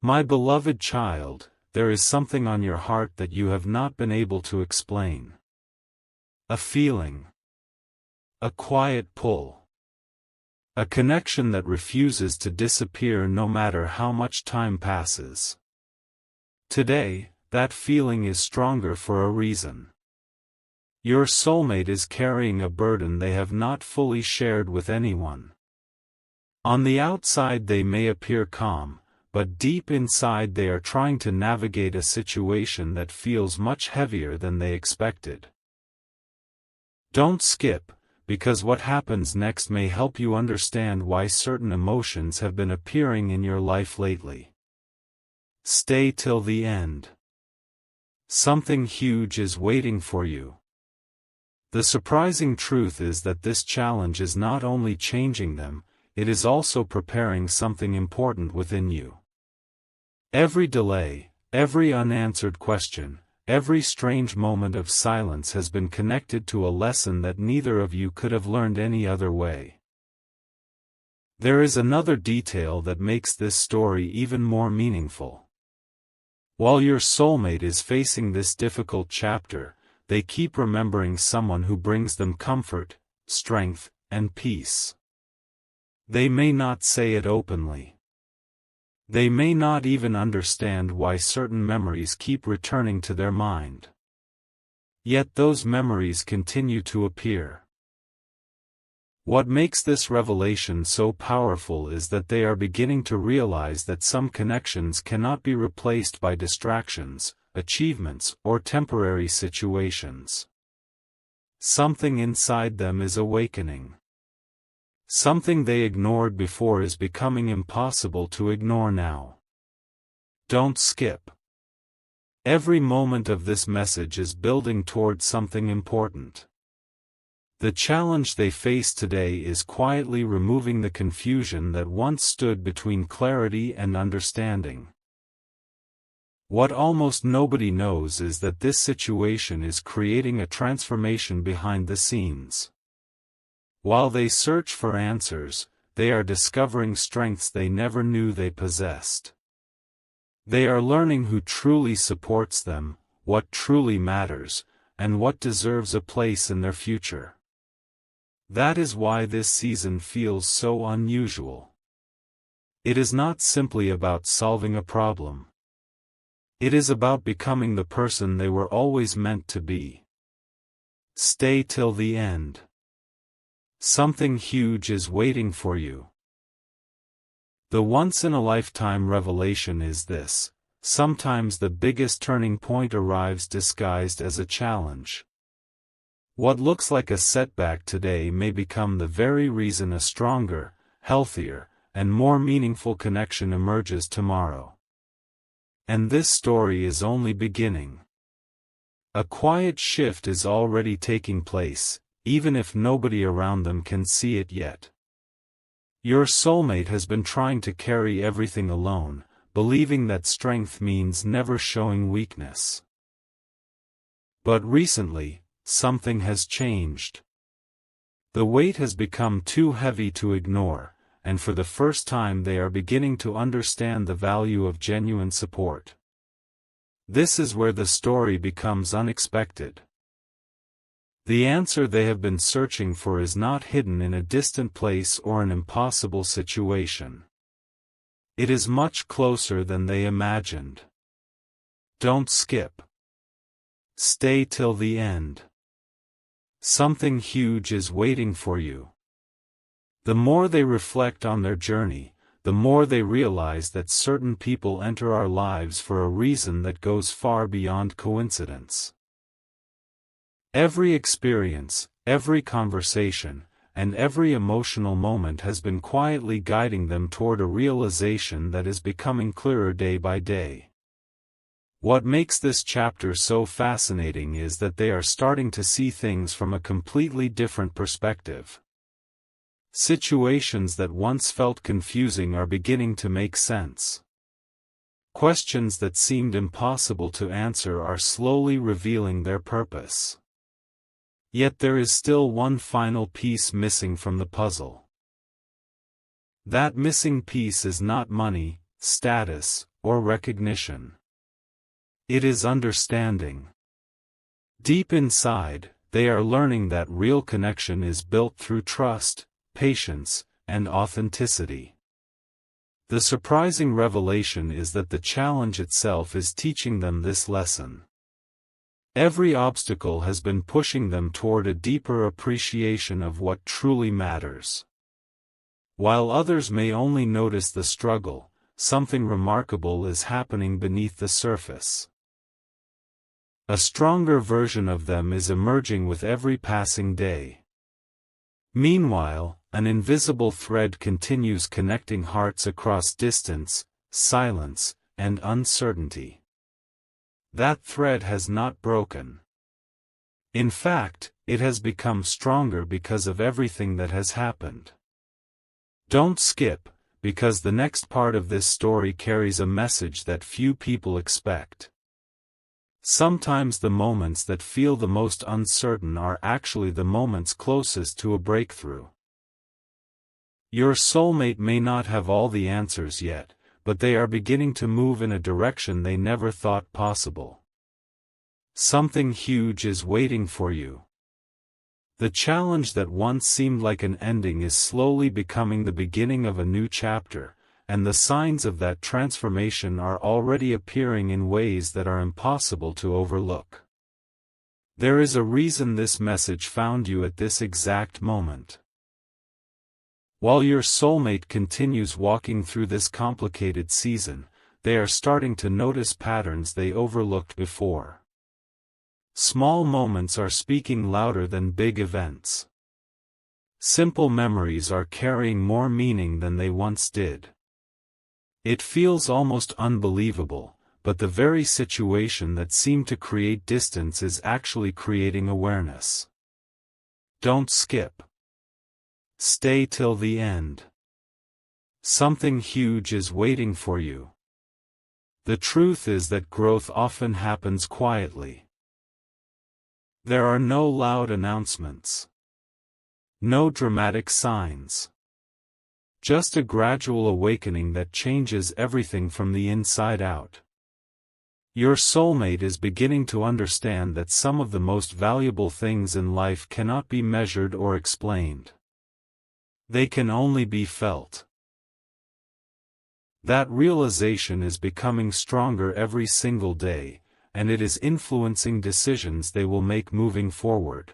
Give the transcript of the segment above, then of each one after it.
My beloved child, there is something on your heart that you have not been able to explain. A feeling. A quiet pull. A connection that refuses to disappear no matter how much time passes. Today, that feeling is stronger for a reason. Your soulmate is carrying a burden they have not fully shared with anyone. On the outside they may appear calm, but deep inside they are trying to navigate a situation that feels much heavier than they expected. Don't skip, because what happens next may help you understand why certain emotions have been appearing in your life lately. Stay till the end. Something huge is waiting for you. The surprising truth is that this challenge is not only changing them, it is also preparing something important within you. Every delay, every unanswered question, every strange moment of silence has been connected to a lesson that neither of you could have learned any other way. There is another detail that makes this story even more meaningful. While your soulmate is facing this difficult chapter, they keep remembering someone who brings them comfort, strength, and peace. They may not say it openly. They may not even understand why certain memories keep returning to their mind. Yet those memories continue to appear. What makes this revelation so powerful is that they are beginning to realize that some connections cannot be replaced by distractions, achievements, or temporary situations. Something inside them is awakening. Something they ignored before is becoming impossible to ignore now. Don't skip. Every moment of this message is building towards something important. The challenge they face today is quietly removing the confusion that once stood between clarity and understanding. What almost nobody knows is that this situation is creating a transformation behind the scenes. While they search for answers, they are discovering strengths they never knew they possessed. They are learning who truly supports them, what truly matters, and what deserves a place in their future. That is why this season feels so unusual. It is not simply about solving a problem. It is about becoming the person they were always meant to be. Stay till the end. Something huge is waiting for you. The once-in-a-lifetime revelation is this: sometimes the biggest turning point arrives disguised as a challenge. What looks like a setback today may become the very reason a stronger, healthier, and more meaningful connection emerges tomorrow. And this story is only beginning. A quiet shift is already taking place, even if nobody around them can see it yet. Your soulmate has been trying to carry everything alone, believing that strength means never showing weakness. But recently, something has changed. The weight has become too heavy to ignore, and for the first time they are beginning to understand the value of genuine support. This is where the story becomes unexpected. The answer they have been searching for is not hidden in a distant place or an impossible situation. It is much closer than they imagined. Don't skip. Stay till the end. Something huge is waiting for you. The more they reflect on their journey, the more they realize that certain people enter our lives for a reason that goes far beyond coincidence. Every experience, every conversation, and every emotional moment has been quietly guiding them toward a realization that is becoming clearer day by day. What makes this chapter so fascinating is that they are starting to see things from a completely different perspective. Situations that once felt confusing are beginning to make sense. Questions that seemed impossible to answer are slowly revealing their purpose. Yet there is still one final piece missing from the puzzle. That missing piece is not money, status, or recognition. It is understanding. Deep inside, they are learning that real connection is built through trust, patience, and authenticity. The surprising revelation is that the challenge itself is teaching them this lesson. Every obstacle has been pushing them toward a deeper appreciation of what truly matters. While others may only notice the struggle, something remarkable is happening beneath the surface. A stronger version of them is emerging with every passing day. Meanwhile, an invisible thread continues connecting hearts across distance, silence, and uncertainty. That thread has not broken. In fact, it has become stronger because of everything that has happened. Don't skip, because the next part of this story carries a message that few people expect. Sometimes the moments that feel the most uncertain are actually the moments closest to a breakthrough. Your soulmate may not have all the answers yet, but they are beginning to move in a direction they never thought possible. Something huge is waiting for you. The challenge that once seemed like an ending is slowly becoming the beginning of a new chapter, and the signs of that transformation are already appearing in ways that are impossible to overlook. There is a reason this message found you at this exact moment. While your soulmate continues walking through this complicated season, they are starting to notice patterns they overlooked before. Small moments are speaking louder than big events. Simple memories are carrying more meaning than they once did. It feels almost unbelievable, but the very situation that seemed to create distance is actually creating awareness. Don't skip. Stay till the end. Something huge is waiting for you. The truth is that growth often happens quietly. There are no loud announcements. No dramatic signs. Just a gradual awakening that changes everything from the inside out. Your soulmate is beginning to understand that some of the most valuable things in life cannot be measured or explained. They can only be felt. That realization is becoming stronger every single day, and it is influencing decisions they will make moving forward.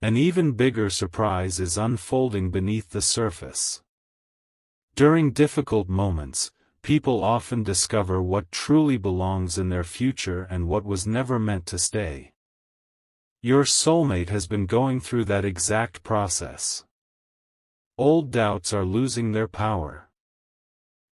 An even bigger surprise is unfolding beneath the surface. During difficult moments, people often discover what truly belongs in their future and what was never meant to stay. Your soulmate has been going through that exact process. Old doubts are losing their power.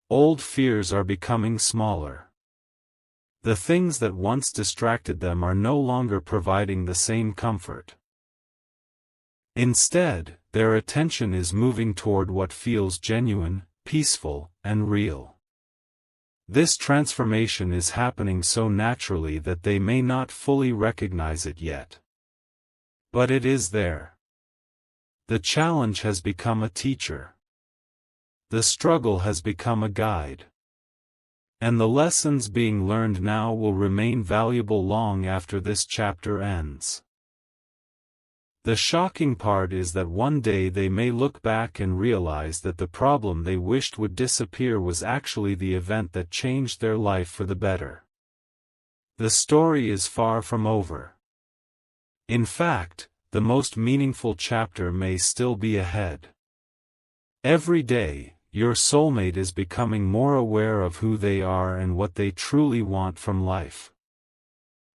Old fears are becoming smaller. The things that once distracted them are no longer providing the same comfort. Instead, their attention is moving toward what feels genuine, peaceful, and real. This transformation is happening so naturally that they may not fully recognize it yet. But it is there. The challenge has become a teacher. The struggle has become a guide. And the lessons being learned now will remain valuable long after this chapter ends. The shocking part is that one day they may look back and realize that the problem they wished would disappear was actually the event that changed their life for the better. The story is far from over. In fact, the most meaningful chapter may still be ahead. Every day, your soulmate is becoming more aware of who they are and what they truly want from life.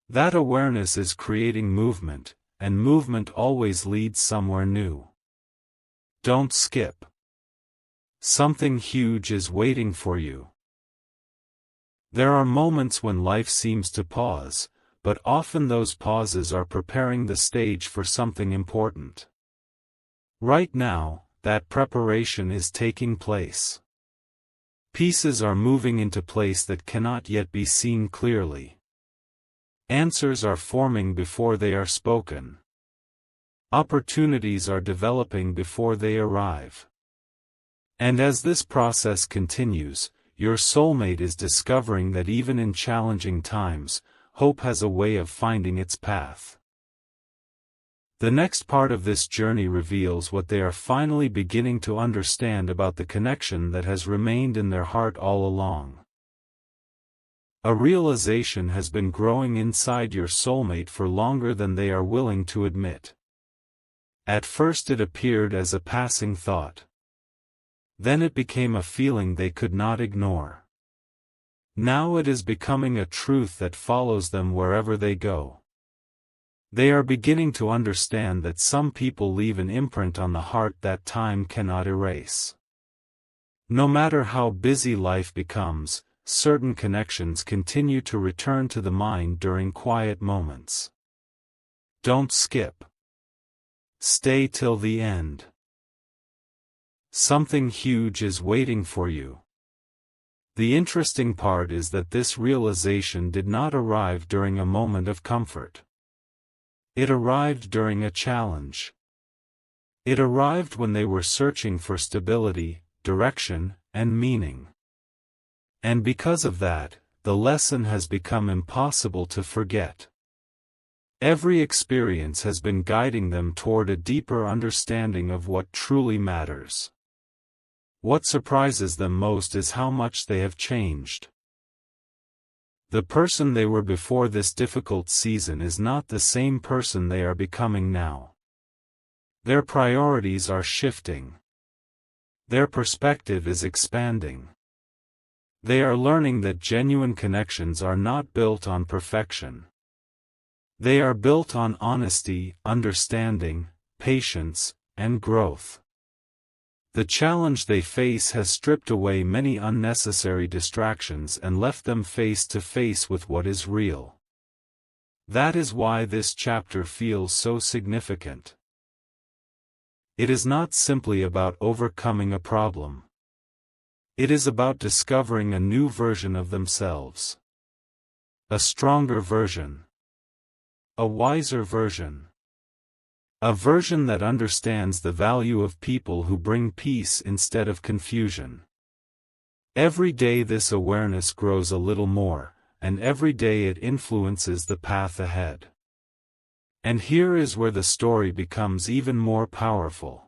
That awareness is creating movement, and movement always leads somewhere new. Don't skip. Something huge is waiting for you. There are moments when life seems to pause, but often those pauses are preparing the stage for something important. Right now, that preparation is taking place. Pieces are moving into place that cannot yet be seen clearly. Answers are forming before they are spoken. Opportunities are developing before they arrive. And as this process continues, your soulmate is discovering that even in challenging times, hope has a way of finding its path. The next part of this journey reveals what they are finally beginning to understand about the connection that has remained in their heart all along. A realization has been growing inside your soulmate for longer than they are willing to admit. At first it appeared as a passing thought. Then it became a feeling they could not ignore. Now it is becoming a truth that follows them wherever they go. They are beginning to understand that some people leave an imprint on the heart that time cannot erase. No matter how busy life becomes, certain connections continue to return to the mind during quiet moments. Don't skip. Stay till the end. Something huge is waiting for you. The interesting part is that this realization did not arrive during a moment of comfort. It arrived during a challenge. It arrived when they were searching for stability, direction, and meaning. And because of that, the lesson has become impossible to forget. Every experience has been guiding them toward a deeper understanding of what truly matters. What surprises them most is how much they have changed. The person they were before this difficult season is not the same person they are becoming now. Their priorities are shifting. Their perspective is expanding. They are learning that genuine connections are not built on perfection. They are built on honesty, understanding, patience, and growth. The challenge they face has stripped away many unnecessary distractions and left them face to face with what is real. That is why this chapter feels so significant. It is not simply about overcoming a problem. It is about discovering a new version of themselves. A stronger version. A wiser version. A version that understands the value of people who bring peace instead of confusion. Every day this awareness grows a little more, and every day it influences the path ahead. And here is where the story becomes even more powerful.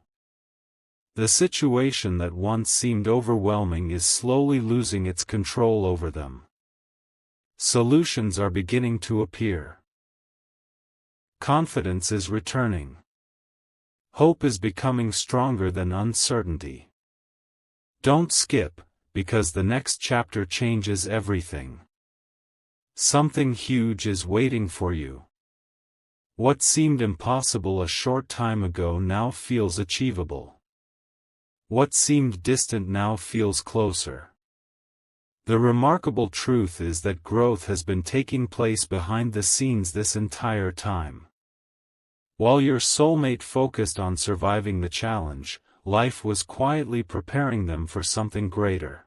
The situation that once seemed overwhelming is slowly losing its control over them. Solutions are beginning to appear. Confidence is returning. Hope is becoming stronger than uncertainty. Don't skip, because the next chapter changes everything. Something huge is waiting for you. What seemed impossible a short time ago now feels achievable. What seemed distant now feels closer. The remarkable truth is that growth has been taking place behind the scenes this entire time. While your soulmate focused on surviving the challenge, life was quietly preparing them for something greater.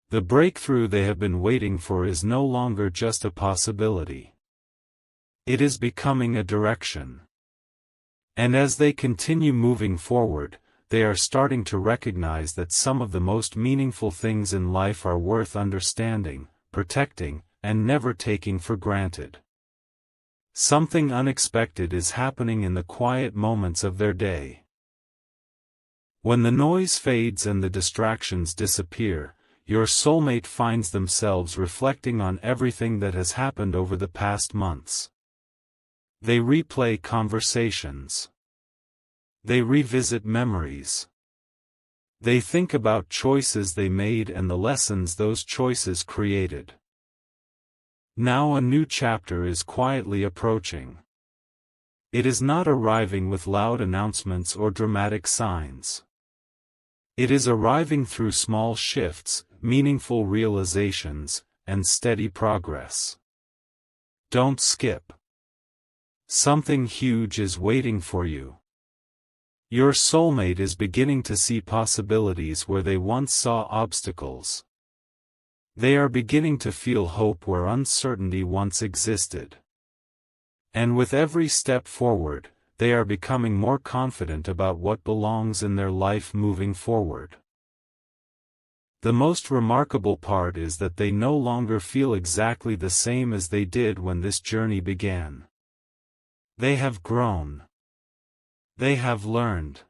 The breakthrough they have been waiting for is no longer just a possibility. It is becoming a direction. And as they continue moving forward, they are starting to recognize that some of the most meaningful things in life are worth understanding, protecting, and never taking for granted. Something unexpected is happening in the quiet moments of their day. When the noise fades and the distractions disappear, your soulmate finds themselves reflecting on everything that has happened over the past months. They replay conversations. They revisit memories. They think about choices they made and the lessons those choices created. Now a new chapter is quietly approaching. It is not arriving with loud announcements or dramatic signs. It is arriving through small shifts, meaningful realizations, and steady progress. Don't skip. Something huge is waiting for you. Your soulmate is beginning to see possibilities where they once saw obstacles. They are beginning to feel hope where uncertainty once existed. And with every step forward, they are becoming more confident about what belongs in their life moving forward. The most remarkable part is that they no longer feel exactly the same as they did when this journey began. They have grown. They have learned.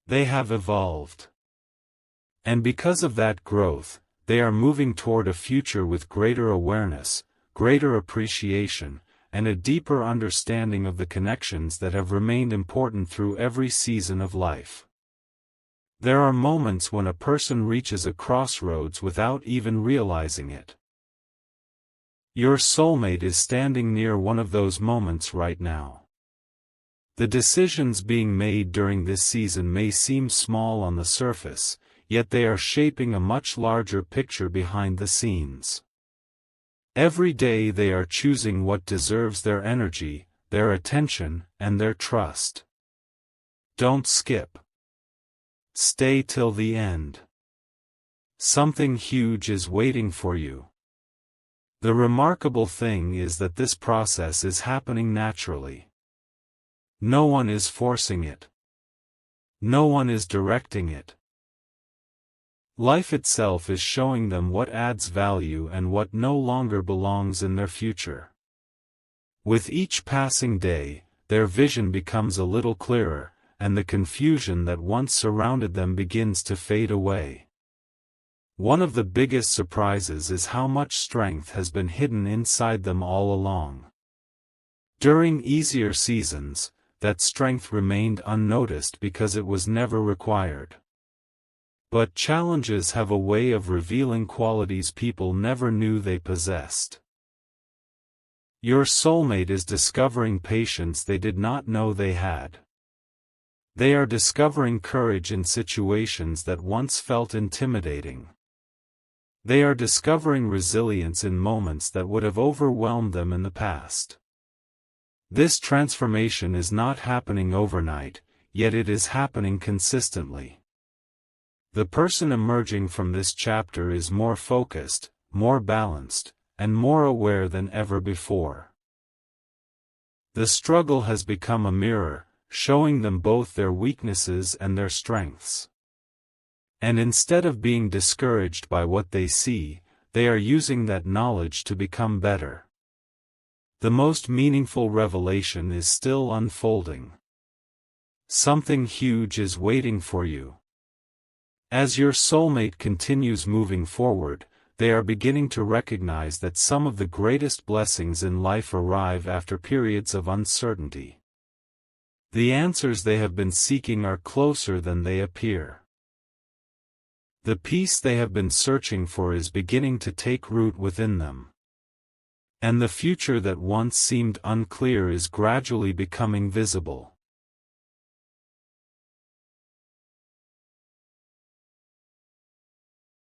They have evolved. And because of that growth, they are moving toward a future with greater awareness, greater appreciation, and a deeper understanding of the connections that have remained important through every season of life. There are moments when a person reaches a crossroads without even realizing it. Your soulmate is standing near one of those moments right now. The decisions being made during this season may seem small on the surface, yet they are shaping a much larger picture behind the scenes. Every day they are choosing what deserves their energy, their attention, and their trust. Don't skip. Stay till the end. Something huge is waiting for you. The remarkable thing is that this process is happening naturally. No one is forcing it. No one is directing it. Life itself is showing them what adds value and what no longer belongs in their future. With each passing day, their vision becomes a little clearer, and the confusion that once surrounded them begins to fade away. One of the biggest surprises is how much strength has been hidden inside them all along. During easier seasons, that strength remained unnoticed because it was never required. But challenges have a way of revealing qualities people never knew they possessed. Your soulmate is discovering patience they did not know they had. They are discovering courage in situations that once felt intimidating. They are discovering resilience in moments that would have overwhelmed them in the past. This transformation is not happening overnight, yet it is happening consistently. The person emerging from this chapter is more focused, more balanced, and more aware than ever before. The struggle has become a mirror, showing them both their weaknesses and their strengths. And instead of being discouraged by what they see, they are using that knowledge to become better. The most meaningful revelation is still unfolding. Something huge is waiting for you. As your soulmate continues moving forward, they are beginning to recognize that some of the greatest blessings in life arrive after periods of uncertainty. The answers they have been seeking are closer than they appear. The peace they have been searching for is beginning to take root within them. And the future that once seemed unclear is gradually becoming visible.